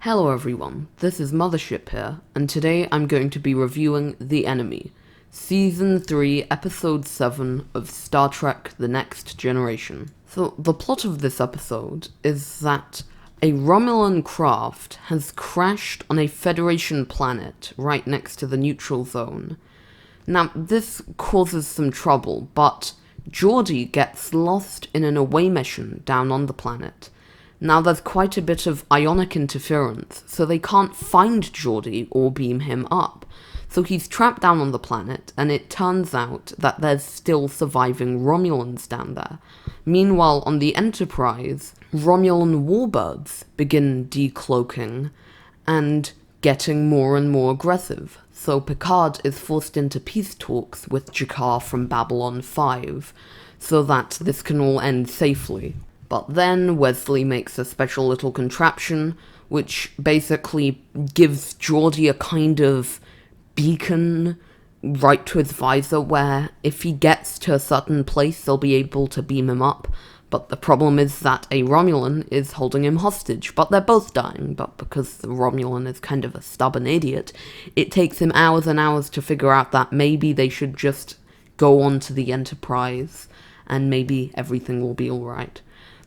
Hello everyone, this is Mothership here, and today I'm going to be reviewing The Enemy, Season 3, Episode 7 of Star Trek The Next Generation. So, the plot of this episode is that a Romulan craft has crashed on a Federation planet right next to the neutral zone. Now, this causes some trouble, but Geordi gets lost in an away mission down on the planet. Now there's quite a bit of ionic interference, so they can't find Geordi or beam him up. So he's trapped down on the planet, and it turns out that there's still surviving Romulans down there. Meanwhile, on the Enterprise, Romulan warbirds begin decloaking and getting more and more aggressive. So Picard is forced into peace talks with G'Kar from Babylon 5, so that this can all end safely. But then Wesley makes a special little contraption, which basically gives Geordi a kind of beacon right to his visor, where if he gets to a certain place, they'll be able to beam him up. But the problem is that a Romulan is holding him hostage, but they're both dying. But because the Romulan is kind of a stubborn idiot, it takes him hours and hours to figure out that maybe they should just go on to the Enterprise, and maybe everything will be alright.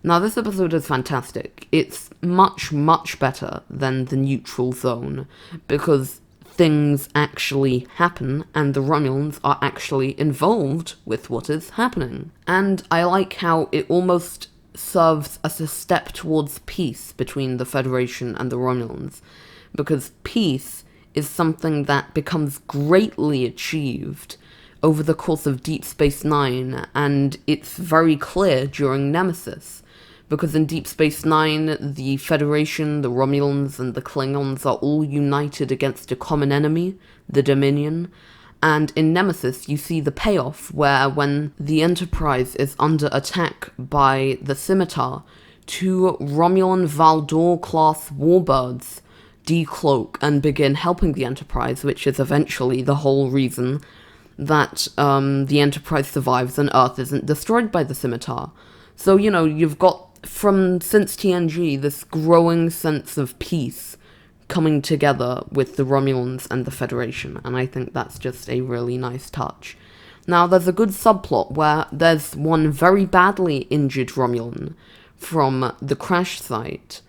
Now, this episode is fantastic. It's much, much better than the neutral zone, because things actually happen, and the Romulans are actually involved with what is happening. And I like how it almost serves as a step towards peace between the Federation and the Romulans, because peace is something that becomes greatly achieved over the course of Deep Space Nine, and it's very clear during Nemesis. Because in Deep Space Nine, the Federation, the Romulans, and the Klingons are all united against a common enemy, the Dominion. And in Nemesis, you see the payoff, where when the Enterprise is under attack by the Scimitar, two Romulan Valdor-class warbirds decloak and begin helping the Enterprise, which is eventually the whole reason that the Enterprise survives and Earth isn't destroyed by the Scimitar. So, you've got, since TNG, this growing sense of peace coming together with the Romulans and the Federation, and I think that's just a really nice touch. Now, there's a good subplot where there's one very badly injured Romulan from the crash site,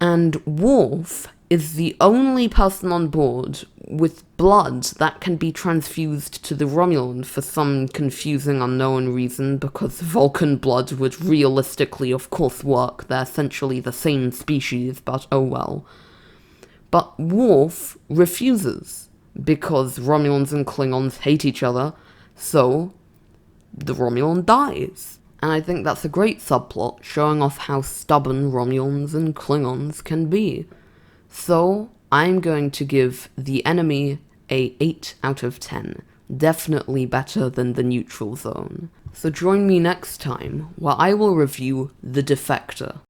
and Worf is the only person on board with blood that can be transfused to the Romulan for some confusing unknown reason, because Vulcan blood would realistically of course work. They're essentially the same species, but oh well. But Worf refuses, because Romulans and Klingons hate each other, so the Romulan dies. And I think that's a great subplot, showing off how stubborn Romulans and Klingons can be. So, I'm going to give The Enemy a 8 out of 10. Definitely better than the neutral zone. So join me next time, where I will review The Defector.